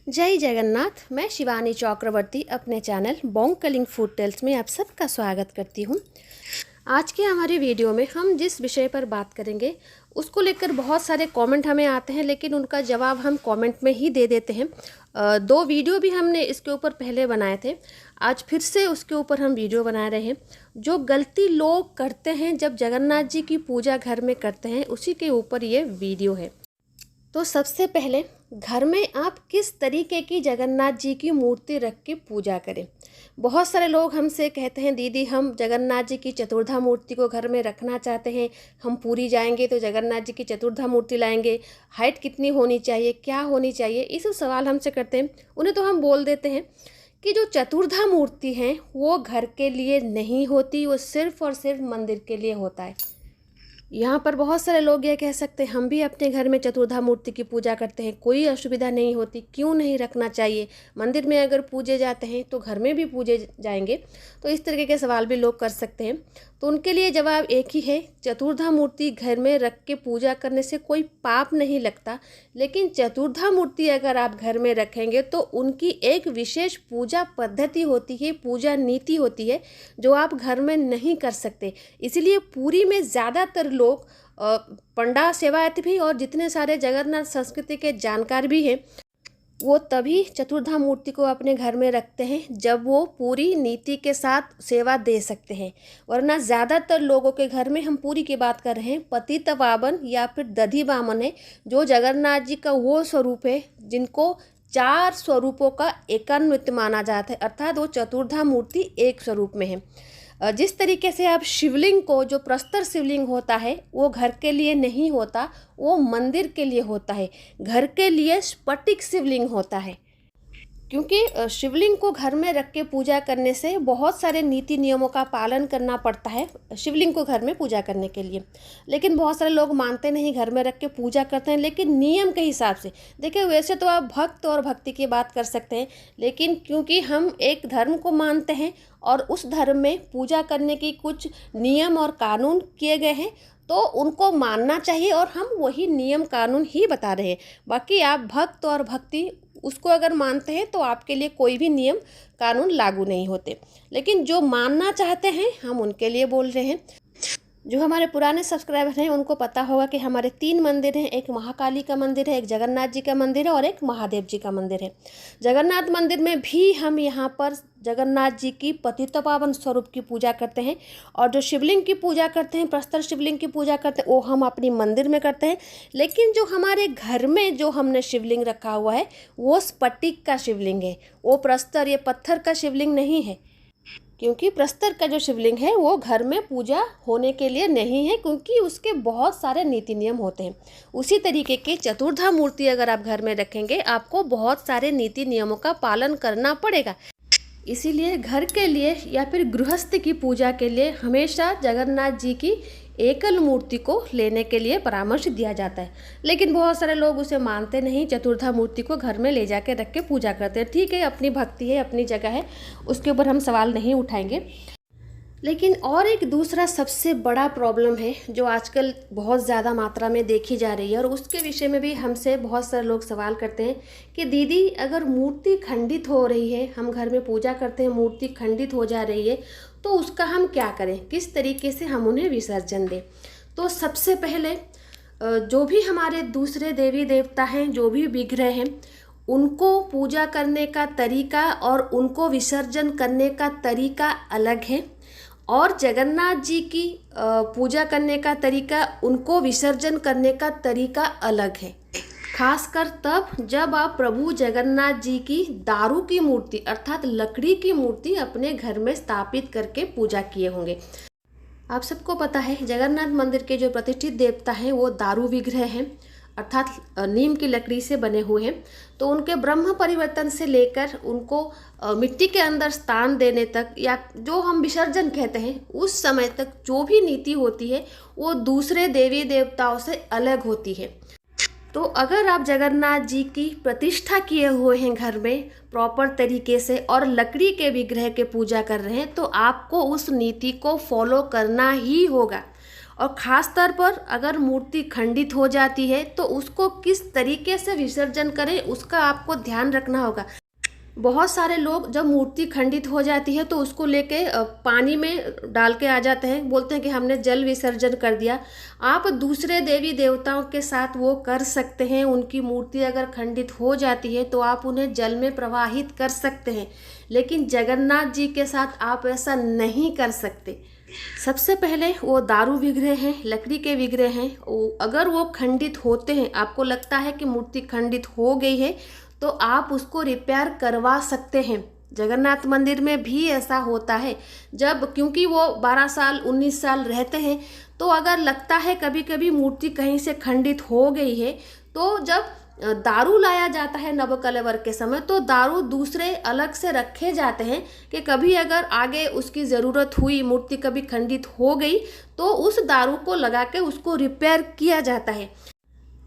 जय जगन्नाथ। मैं शिवानी चक्रवर्ती अपने चैनल बोंग फूड टेल्स में आप सबका स्वागत करती हूँ। आज के हमारे वीडियो में हम जिस विषय पर बात करेंगे उसको लेकर बहुत सारे कमेंट हमें आते हैं, लेकिन उनका जवाब हम कमेंट में ही दे देते हैं। दो वीडियो भी हमने इसके ऊपर पहले बनाए थे, आज फिर से उसके ऊपर हम वीडियो बना रहे हैं। जो गलती लोग करते हैं जब जगन्नाथ जी की पूजा घर में करते हैं, उसी के ऊपर ये वीडियो है। तो सबसे पहले घर में आप किस तरीके की जगन्नाथ जी की मूर्ति रख के पूजा करें। बहुत सारे लोग हमसे कहते हैं, दीदी हम जगन्नाथ जी की चतुर्धा मूर्ति को घर में रखना चाहते हैं, हम पूरी जाएंगे तो जगन्नाथ जी की चतुर्धा मूर्ति लाएंगे, हाइट कितनी होनी चाहिए, क्या होनी चाहिए, ये सब सवाल हमसे करते हैं। उन्हें तो हम बोल देते हैं कि जो चतुर्धा मूर्ति है वो घर के लिए नहीं होती, वो सिर्फ और सिर्फ मंदिर के लिए होता है। यहाँ पर बहुत सारे लोग ये कह सकते हैं हम भी अपने घर में चतुर्धा मूर्ति की पूजा करते हैं, कोई असुविधा नहीं होती, क्यों नहीं रखना चाहिए, मंदिर में अगर पूजे जाते हैं तो घर में भी पूजे जाएंगे। तो इस तरीके के सवाल भी लोग कर सकते हैं। तो उनके लिए जवाब एक ही है, चतुर्धा मूर्ति घर में रख के पूजा करने से कोई पाप नहीं लगता, लेकिन चतुर्धा मूर्ति अगर आप घर में रखेंगे तो उनकी एक विशेष पूजा पद्धति होती है, पूजा नीति होती है, जो आप घर में नहीं कर सकते। इसलिए पुरी में ज़्यादातर लोग पंडा सेवायत भी और जितने सारे जगन्नाथ संस्कृति के जानकार भी हैं, वो तभी चतुर्धा मूर्ति को अपने घर में रखते हैं जब वो पूरी नीति के साथ सेवा दे सकते हैं। वरना ज़्यादातर लोगों के घर में, हम पूरी की बात कर रहे हैं, पतित पावन या फिर दधि वामन है, जो जगन्नाथ जी का वो स्वरूप है जिनको 4 स्वरूपों का एकान्वित माना जाता है, अर्थात वो चतुर्धा मूर्ति एक स्वरूप में है। जिस तरीके से आप शिवलिंग को, जो प्रस्तर शिवलिंग होता है वो घर के लिए नहीं होता, वो मंदिर के लिए होता है। घर के लिए स्फटिक शिवलिंग होता है, क्योंकि शिवलिंग को घर में रख के पूजा करने से बहुत सारे नीति नियमों का पालन करना पड़ता है शिवलिंग को घर में पूजा करने के लिए। लेकिन बहुत सारे लोग मानते नहीं, घर में रख के पूजा करते हैं, लेकिन नियम के हिसाब से। देखिए, वैसे तो आप भक्त और भक्ति की बात कर सकते हैं, लेकिन क्योंकि हम एक धर्म को मानते हैं और उस धर्म में पूजा करने की कुछ नियम और कानून किए गए हैं, तो उनको मानना चाहिए और हम वही नियम कानून ही बता रहे हैं। बाकी आप भक्त और भक्ति उसको अगर मानते हैं तो आपके लिए कोई भी नियम कानून लागू नहीं होते। लेकिन जो मानना चाहते हैं हम उनके लिए बोल रहे हैं। जो हमारे पुराने सब्सक्राइबर हैं उनको पता होगा कि हमारे 3 मंदिर हैं, एक महाकाली का मंदिर है, एक जगन्नाथ जी का मंदिर है और एक महादेव जी का मंदिर है। जगन्नाथ मंदिर में भी हम यहाँ पर जगन्नाथ जी की पतितपावन स्वरूप की पूजा करते हैं, और जो शिवलिंग की पूजा करते हैं, प्रस्तर शिवलिंग की पूजा करते हैं, वो हम अपनी मंदिर में करते हैं। लेकिन जो हमारे घर में जो हमने शिवलिंग रखा हुआ है वो स्फटिक का शिवलिंग है, वो प्रस्तर, ये पत्थर का शिवलिंग नहीं है। क्योंकि प्रस्तर का जो शिवलिंग है वो घर में पूजा होने के लिए नहीं है, क्योंकि उसके बहुत सारे नीति नियम होते हैं। उसी तरीके के चतुर्धा मूर्ति अगर आप घर में रखेंगे, आपको बहुत सारे नीति नियमों का पालन करना पड़ेगा। इसीलिए घर के लिए या फिर गृहस्थ की पूजा के लिए हमेशा जगन्नाथ जी की एकल मूर्ति को लेने के लिए परामर्श दिया जाता है। लेकिन बहुत सारे लोग उसे मानते नहीं, चतुर्धा मूर्ति को घर में ले जाके रख के पूजा करते हैं। ठीक है, अपनी भक्ति है, अपनी जगह है, उसके ऊपर हम सवाल नहीं उठाएंगे। लेकिन और एक दूसरा सबसे बड़ा प्रॉब्लम है जो आजकल बहुत ज़्यादा मात्रा में देखी जा रही है, और उसके विषय में भी हमसे बहुत सारे लोग सवाल करते हैं कि दीदी अगर मूर्ति खंडित हो रही है, हम घर में पूजा करते हैं, मूर्ति खंडित हो जा रही है, तो उसका हम क्या करें, किस तरीके से हम उन्हें विसर्जन दें। तो सबसे पहले जो भी हमारे दूसरे देवी देवता हैं, जो भी विग्रह हैं, उनको पूजा करने का तरीका और उनको विसर्जन करने का तरीका अलग है, और जगन्नाथ जी की पूजा करने का तरीका, उनको विसर्जन करने का तरीका अलग है। खासकर तब जब आप प्रभु जगन्नाथ जी की दारू की मूर्ति अर्थात लकड़ी की मूर्ति अपने घर में स्थापित करके पूजा किए होंगे। आप सबको पता है जगन्नाथ मंदिर के जो प्रतिष्ठित देवता हैं वो दारू विग्रह हैं, अर्थात नीम की लकड़ी से बने हुए हैं। तो उनके ब्रह्म परिवर्तन से लेकर उनको मिट्टी के अंदर स्थान देने तक, या जो हम विसर्जन कहते हैं, उस समय तक जो भी नीति होती है वो दूसरे देवी देवताओं से अलग होती है। तो अगर आप जगन्नाथ जी की प्रतिष्ठा किए हुए हैं घर में प्रॉपर तरीके से और लकड़ी के विग्रह के पूजा कर रहे हैं, तो आपको उस नीति को फॉलो करना ही होगा। और ख़ास तौर पर अगर मूर्ति खंडित हो जाती है तो उसको किस तरीके से विसर्जन करें उसका आपको ध्यान रखना होगा। बहुत सारे लोग जब मूर्ति खंडित हो जाती है तो उसको लेके पानी में डाल के आ जाते हैं, बोलते हैं कि हमने जल विसर्जन कर दिया। आप दूसरे देवी देवताओं के साथ वो कर सकते हैं। उनकी मूर्ति अगर खंडित हो जाती है तो आप उन्हें जल में प्रवाहित कर सकते हैं, लेकिन जगन्नाथ जी के साथ आप ऐसा नहीं कर सकते। सबसे पहले वो दारू विग्रह हैं, लकड़ी के विग्रह हैं, अगर वो खंडित होते हैं, आपको लगता है कि मूर्ति खंडित हो गई है तो आप उसको रिपेयर करवा सकते हैं। जगन्नाथ मंदिर में भी ऐसा होता है, जब क्योंकि वो 12 साल 19 साल रहते हैं, तो अगर लगता है कभी कभी मूर्ति कहीं से खंडित हो गई है, तो जब दारू लाया जाता है नवकलेवर के समय, तो दारू दूसरे अलग से रखे जाते हैं कि कभी अगर आगे उसकी ज़रूरत हुई, मूर्ति कभी खंडित हो गई, तो उस दारू को लगा के उसको रिपेयर किया जाता है।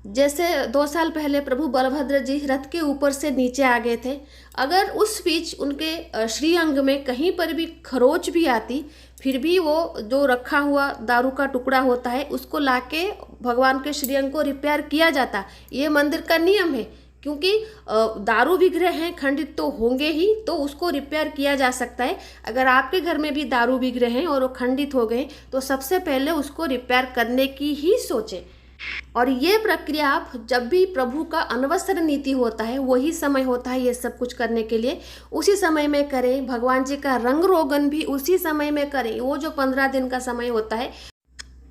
जैसे 2 साल पहले प्रभु बलभद्र जी रथ के ऊपर से नीचे आ गए थे, अगर उस बीच उनके श्रीअंग में कहीं पर भी खरोच भी आती, फिर भी वो जो रखा हुआ दारू का टुकड़ा होता है उसको लाके भगवान के श्रीअंग को रिपेयर किया जाता। ये मंदिर का नियम है, क्योंकि दारू विग्रह हैं, खंडित तो होंगे ही, तो उसको रिपेयर किया जा सकता है। अगर आपके घर में भी दारू विग्रह हैं और वो खंडित हो गए तो सबसे पहले उसको रिपेयर करने की ही सोचें। और ये प्रक्रिया आप जब भी प्रभु का अनवसर नीति होता है, वही समय होता है ये सब कुछ करने के लिए, उसी समय में करें। भगवान जी का रंग रोगन भी उसी समय में करें। वो जो 15 दिन का समय होता है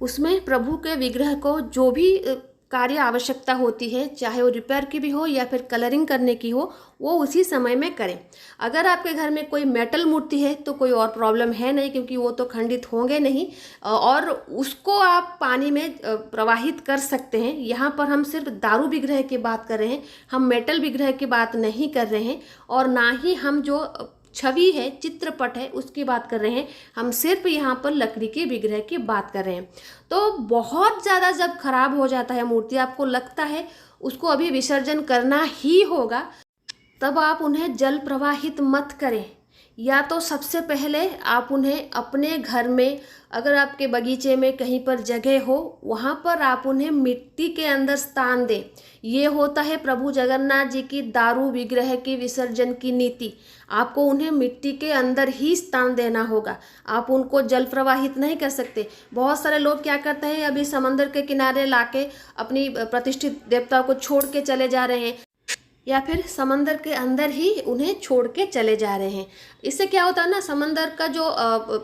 उसमें प्रभु के विग्रह को जो भी कार्य आवश्यकता होती है, चाहे वो रिपेयर की भी हो या फिर कलरिंग करने की हो, वो उसी समय में करें। अगर आपके घर में कोई मेटल मूर्ति है तो कोई और प्रॉब्लम है नहीं, क्योंकि वो तो खंडित होंगे नहीं और उसको आप पानी में प्रवाहित कर सकते हैं। यहाँ पर हम सिर्फ दारू विग्रह की बात कर रहे हैं, हम मेटल विग्रह की बात नहीं कर रहे हैं, और ना ही हम जो छवि है, चित्रपट है, उसकी बात कर रहे हैं। हम सिर्फ यहाँ पर लकड़ी के विग्रह की बात कर रहे हैं। तो बहुत ज़्यादा जब खराब हो जाता है मूर्ति, आपको लगता है उसको अभी विसर्जन करना ही होगा, तब आप उन्हें जल प्रवाहित मत करें। या तो सबसे पहले आप उन्हें अपने घर में, अगर आपके बगीचे में कहीं पर जगह हो, वहाँ पर आप उन्हें मिट्टी के अंदर स्थान दें। ये होता है प्रभु जगन्नाथ जी की दारू विग्रह की विसर्जन की नीति। आपको उन्हें मिट्टी के अंदर ही स्थान देना होगा, आप उनको जल प्रवाहित नहीं कर सकते। बहुत सारे लोग क्या करते हैं, अभी समंदर के किनारे लाके अपनी प्रतिष्ठित देवताओं को छोड़ के चले जा रहे हैं, या फिर समंदर के अंदर ही उन्हें छोड़ के चले जा रहे हैं। इससे क्या होता है ना, समंदर का जो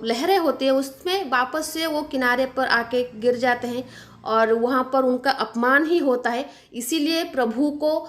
लहरें होती है उसमें वापस से वो किनारे पर आके गिर जाते हैं और वहाँ पर उनका अपमान ही होता है। इसीलिए प्रभु को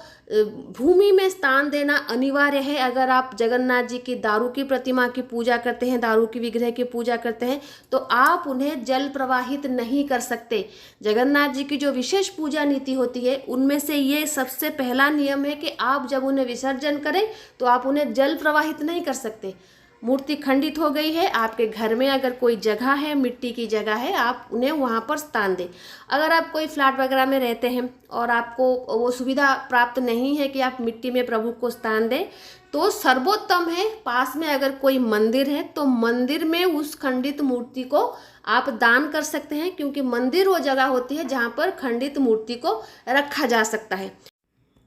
भूमि में स्थान देना अनिवार्य है। अगर आप जगन्नाथ जी की दारू की प्रतिमा की पूजा करते हैं, दारू की विग्रह की पूजा करते हैं, तो आप उन्हें जल प्रवाहित नहीं कर सकते। जगन्नाथ जी की जो विशेष पूजा नीति होती है उनमें से ये सबसे पहला नियम है कि आप जब उन्हें विसर्जन करें तो आप उन्हें जल प्रवाहित नहीं कर सकते। मूर्ति खंडित हो गई है, आपके घर में अगर कोई जगह है, मिट्टी की जगह है, आप उन्हें वहाँ पर स्थान दें। अगर आप कोई फ्लैट वगैरह में रहते हैं और आपको वो सुविधा प्राप्त नहीं है कि आप मिट्टी में प्रभु को स्थान दें, तो सर्वोत्तम है, पास में अगर कोई मंदिर है तो मंदिर में उस खंडित मूर्ति को आप दान कर सकते हैं, क्योंकि मंदिर वो जगह होती है जहाँ पर खंडित मूर्ति को रखा जा सकता है।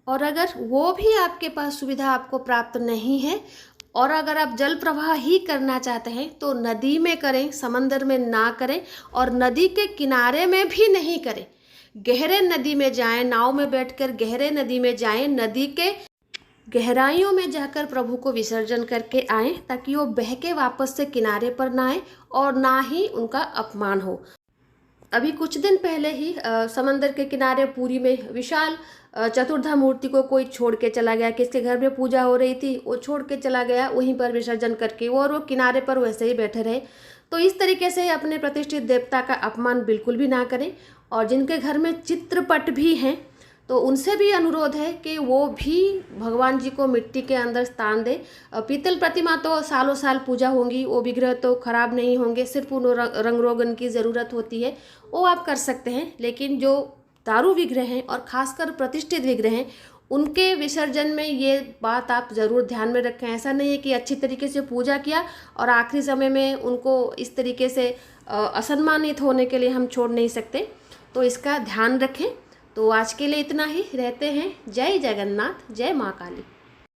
और अगर वो भी आपके पास सुविधा आपको प्राप्त नहीं है और अगर आप जल प्रवाह ही करना चाहते हैं तो नदी में करें, समंदर में ना करें, और नदी के किनारे में भी नहीं करें। गहरे नदी में जाएं, नाव में बैठकर गहरे नदी में जाएं, नदी के गहराइयों में जाकर प्रभु को विसर्जन करके आएं, ताकि वो बह के वापस से किनारे पर ना आए और ना ही उनका अपमान हो। अभी कुछ दिन पहले ही समंदर के किनारे पुरी में विशाल चतुर्धा मूर्ति को कोई छोड़ के चला गया। किसके घर में पूजा हो रही थी, वो छोड़ के चला गया वहीं पर विसर्जन करके, और वो किनारे पर वैसे ही बैठे रहे। तो इस तरीके से अपने प्रतिष्ठित देवता का अपमान बिल्कुल भी ना करें। और जिनके घर में चित्रपट भी हैं तो उनसे भी अनुरोध है कि वो भी भगवान जी को मिट्टी के अंदर स्थान दें। पीतल प्रतिमा तो सालों साल पूजा होंगी, वो विग्रह तो खराब नहीं होंगे, सिर्फ उन रंग रोगन की ज़रूरत होती है, वो आप कर सकते हैं। लेकिन जो दारू विग्रह हैं और ख़ासकर प्रतिष्ठित विग्रह हैं, उनके विसर्जन में ये बात आप ज़रूर ध्यान में रखें। ऐसा नहीं है कि अच्छी तरीके से पूजा किया और आखिरी समय में उनको इस तरीके से असम्मानित होने के लिए हम छोड़ नहीं सकते, तो इसका ध्यान रखें। तो आज के लिए इतना ही, रहते हैं। जय जगन्नाथ, जय माँ काली।